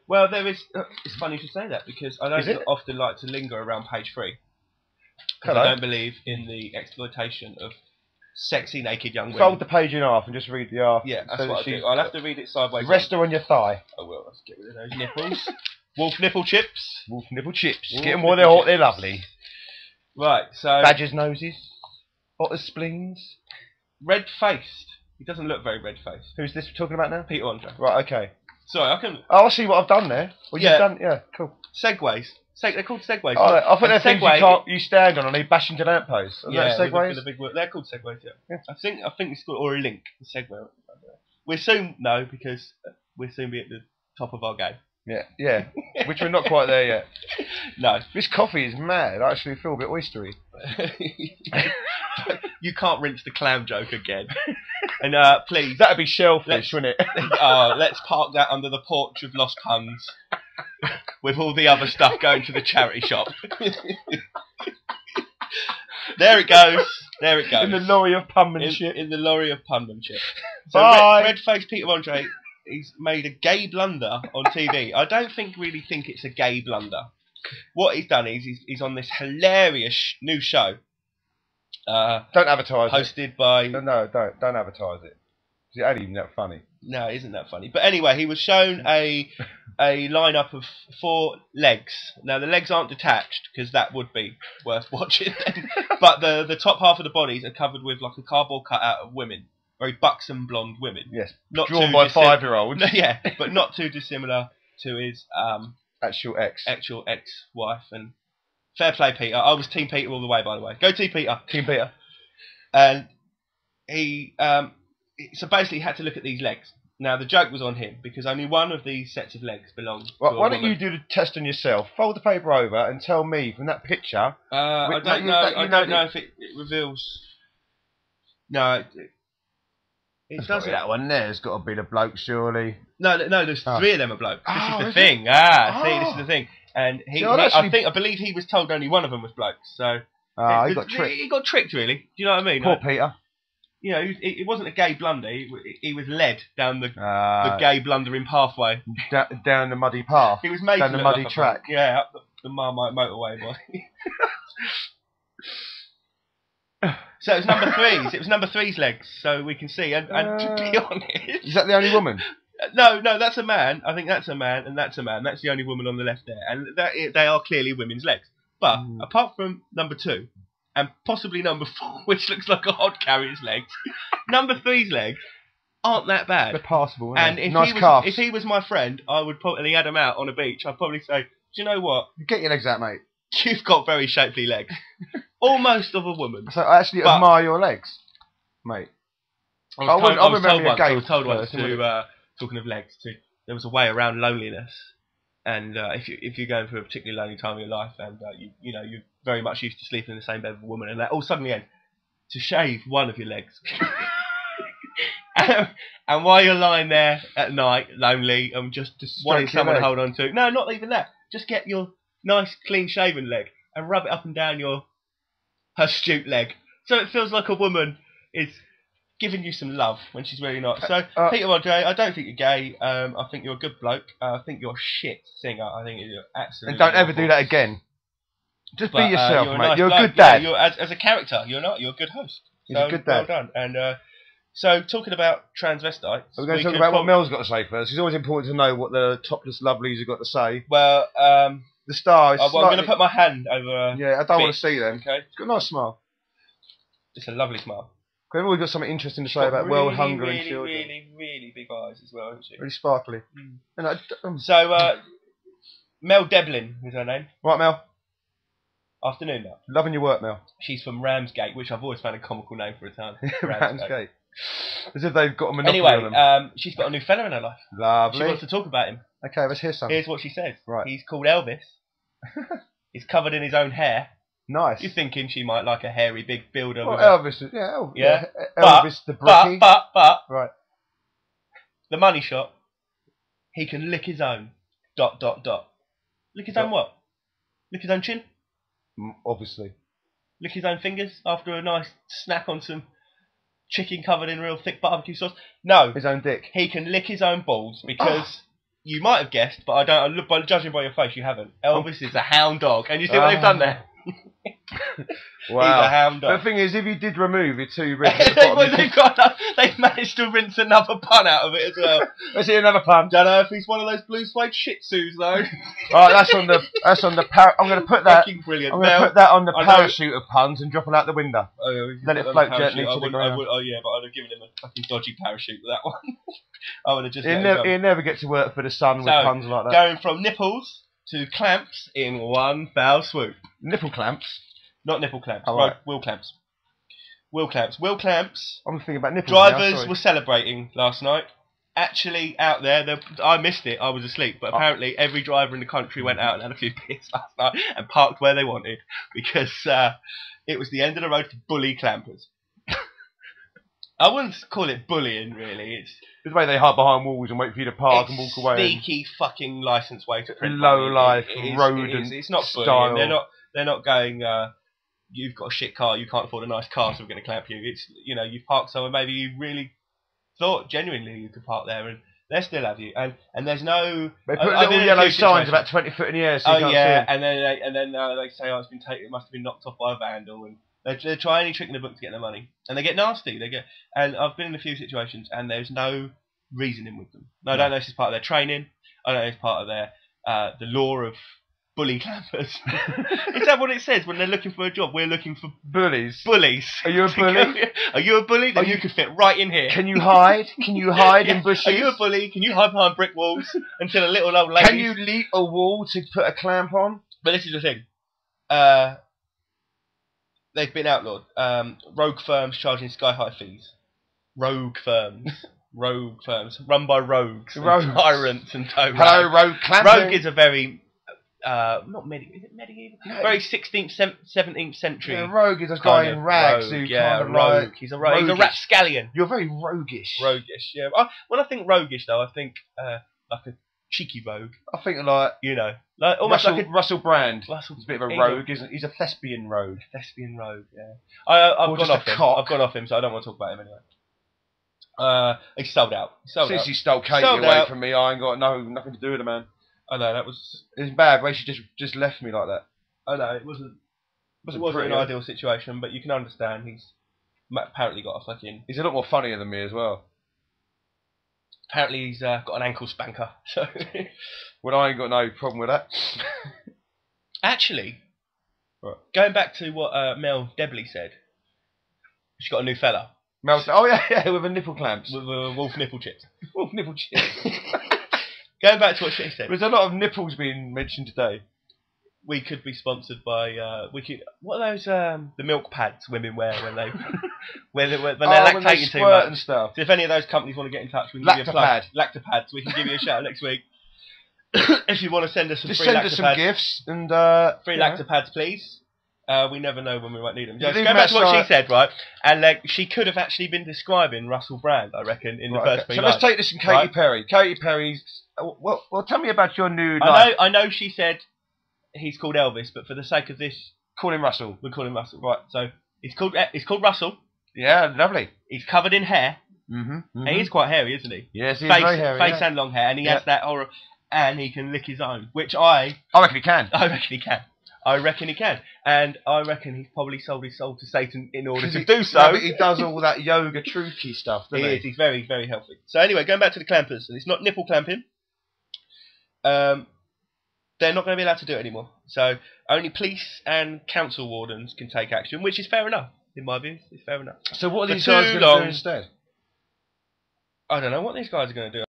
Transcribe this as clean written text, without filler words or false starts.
Well, there is. It's funny you should say that because I don't often like to linger around page 3. Because I don't believe in the exploitation of sexy naked young women. Fold the page in half and just read the half. Yeah, that's what I do. I'll have to read it sideways. Rest her on your thigh. I will. Let's get rid of those nipples. Wolf nipple chips. Wolf nipple chips. Get them while they're hot. They're lovely. Right. So. Badger's noses. Otter's spleens. Red-faced. He doesn't look very red-faced. Who's this we're talking about now? Peter Andre. Right. Okay. Sorry, I can. Oh, I see what I've done there. Well, you've done. Yeah. Cool. Segways. They're called segways. Oh, I think they're things you stand on and they bash into lampposts. Yeah, segways. They're called segways. Yeah. I think it's called or a link. A segway. We'll soon know because we'll soon be at the top of our game. Yeah. Which we're not quite there yet. No. This coffee is mad. I actually feel a bit oystery. You can't rinse the clam joke again. And please. That'd be shellfish, wouldn't it? Let's park that under the porch of Lost Puns. With all the other stuff going to the charity shop. There it goes. In the lorry of punmanship. In the lorry of punmanship. So red-faced Peter Andre, he's made a gay blunder on TV. I don't really think it's a gay blunder. What he's done is he's on this hilarious new show. Don't advertise hosted by... No, don't advertise it. It ain't even that funny. No, it isn't that funny. But anyway, he was shown a lineup of 4 legs. Now, the legs aren't detached, because that would be worth watching. But the top half of the bodies are covered with like a cardboard cutout of women. Very buxom blonde women. Yes, not drawn by 5-year-olds. Yeah, but not too dissimilar to his actual ex-wife. And fair play, Peter. I was Team Peter all the way, by the way. Go Team Peter. Team Peter. And he... so basically, he had to look at these legs. Now, the joke was on him, because only one of these sets of legs belongs to a woman. Why don't you do the test on yourself? Fold the paper over and tell me from that picture... I don't know if it reveals... No, it doesn't. That one there's got to be the bloke, surely. No, there's 3 of them are blokes. This is the thing. See, this is the thing. And I believe he was told only one of them was blokes. So he got tricked. He got tricked, really. Do you know what I mean? Poor Peter. You know, it wasn't a gay blunder. He was led down the gay blundering pathway. Down the muddy path. He was made down the muddy track. Yeah, up the Marmite motorway. So it was number 3's. It was number 3's legs, so we can see. And to be honest, is that the only woman? No, that's a man. I think that's a man, and that's a man. That's the only woman on the left there, and they are clearly women's legs. But apart from number 2. And possibly number 4, which looks like a hod carrier's legs. Number 3's legs aren't that bad. They're passable. And if he was my friend, I would probably had him out on a beach. I'd probably say, do you know what? Get your legs out, mate. You've got very shapely legs, almost of a woman. So I actually admire your legs, mate. I was told once to talking of legs. There was a way around loneliness. And if you're going through a particularly lonely time of your life, and you're very much used to sleeping in the same bed with a woman, and that all suddenly ends, to shave one of your legs. And while you're lying there at night, lonely, and just wanting someone to hold on to, no, not even that. Just get your nice, clean-shaven leg and rub it up and down her astute leg, so it feels like a woman is giving you some love when she's really not. So, Peter Andre, I don't think you're gay. I think you're a good bloke. I think you're a shit singer. I think you're absolutely... And don't ever do that again. Just be yourself, mate. You're a good dad. Yeah, as a character, you're not. You're a good host. You're a good dad. Well done. And so, talking about transvestites... We're going to talk about what Mel's got to say first. It's always important to know what the topless lovelies have got to say. Well, the star is... I'm going to put my hand over... Yeah, I don't want to see them. Okay. It's got a nice smile. It's a lovely smile. We've always got something interesting to say about world hunger and children. Really big eyes as well, isn't she? Really sparkly. So, Mel Devlin is her name. Right, Mel. Afternoon, Mel. Loving your work, Mel. She's from Ramsgate, which I've always found a comical name for a town. Ramsgate. As if they've got a monopoly on them. She's got a new fella in her life. Lovely. She wants to talk about him. Okay, let's hear something. Here's what she says. Right. He's called Elvis. He's covered in his own hair. Nice. You're thinking she might like a hairy big builder. Well, Elvis is, Elvis the brickie. But, right. The money shot, he can lick his own. ... Lick his own what? Lick his own chin? Obviously. Lick his own fingers after a nice snack on some chicken covered in real thick barbecue sauce? No. His own dick. He can lick his own balls because you might have guessed, but I don't. Look, by judging by your face, you haven't. Elvis is a hound dog, and you see what they've done there. Wow. He's a hound dog. The thing is, if you did remove your two ribs at the bottom, they've managed to rinse another pun out of it as well. Let's see another pun. Don't know if he's one of those blue suede Shih Tzus though. Right, that's on the I'm going to put that. Fucking brilliant. I'm going to put that on the parachute of puns and drop it out the window. Let it float gently to the ground. Oh yeah, but I'd have given him a fucking dodgy parachute with that one. I would have just. He'll never get to work for the sun with puns like that. Going from nipples to clamps in one foul swoop. Nipple clamps. Not nipple clamps. Oh, right. Wheel clamps. Wheel clamps. Wheel clamps. I'm thinking about nipples. Drivers were celebrating last night. Actually, out there, I missed it. I was asleep. But apparently, every driver in the country went out and had a few beers last night and parked where they wanted because it was the end of the road for bully clampers. I wouldn't call it bullying, really. It's the way they hide behind walls and wait for you to park and walk away. Sneaky fucking license way to print low life rodent. It's not bullying. They're not going. You've got a shit car. You can't afford a nice car, so we're going to clamp you. It's you've parked somewhere. Maybe you really thought genuinely you could park there, and they still have you. And there's no. They put little yellow signs about 20 foot in the air. So you can't see them. and then they say, it's been taken. It must have been knocked off by a vandal, and they try any trick in the book to get their money, and they get nasty. And I've been in a few situations, and there's no reasoning with them. No, I don't know if it's part of their training. I don't know if it's part of their the law of bully clampers. Is that what it says when they're looking for a job? We're looking for bullies. Bullies. Are you a bully? Are you a bully? Then you could fit right in here. Can you hide? Can you hide in bushes? Are you a bully? Can you hide behind brick walls until a little old lady? Can you leap a wall to put a clamp on? But this is the thing. They've been outlawed. Rogue firms charging sky-high fees. Rogue firms. Rogue firms. Run by rogues. Tyrants and toad. Hello, rogue clamping. Rogue is a very... not medieval. Is it medieval? No. Very 16th, 17th century. Yeah, rogue is a guy in rags. Rogue, rogue. He's a rogue. He's a rapscallion. You're very roguish. Roguish, yeah. When I think roguish, though, I think like a cheeky rogue. I think like almost like a Russell Brand. He's a bit of a rogue, isn't he? He's a thespian rogue. Thespian rogue, yeah. I've gone off him. I've gone off him, so I don't want to talk about him anyway. He's sold out. Since he stole Katie away from me, I ain't got nothing to do with the man. I know that was. It's bad. Way she just left me like that. I know it wasn't an ideal situation, but you can understand. He's apparently got a fucking. He's a lot more funnier than me as well. Apparently he's got an ankle spanker. So. Well, I ain't got no problem with that. Actually, going back to what Mel Debley said, she's got a new fella. Oh yeah, with a nipple clamps. With wolf nipple chips. Wolf nipple chips. Going back to what she said. There's a lot of nipples being mentioned today. We could be sponsored by what are those the milk pads women wear when they when they're lactating too much and stuff. So if any of those companies want to get in touch, we can give you a plug. Lactopads. We can give you a shout out next week. If you want to send us some free Lactopads, some gifts and free Lactopads, please. We never know when we might need them. Just go back to what she said, right? And she could have actually been describing Russell Brand, I reckon, in the first few lines. So let's take this from Katy Perry. Katy Perry's. Well, tell me about your new. I know. She said he's called Elvis, but for the sake of this, call him Russell. We'll call him Russell, right? So it's called Russell. Yeah, lovely. He's covered in hair. Mm-hmm. And he's quite hairy, isn't he? Yes, he's very hairy. Face and long hair, and he has that horror. And he can lick his own, which I reckon he can. I reckon he can. And I reckon he's probably sold his soul to Satan in order to do so. No, but he does all that yoga truthy stuff, doesn't he? He's very, very healthy. So anyway, going back to the clampers, and it's not nipple clamping. They're not going to be allowed to do it anymore. So only police and council wardens can take action, which is fair enough, in my view. It's fair enough. So what are these guys going to do instead? I don't know what these guys are going to do.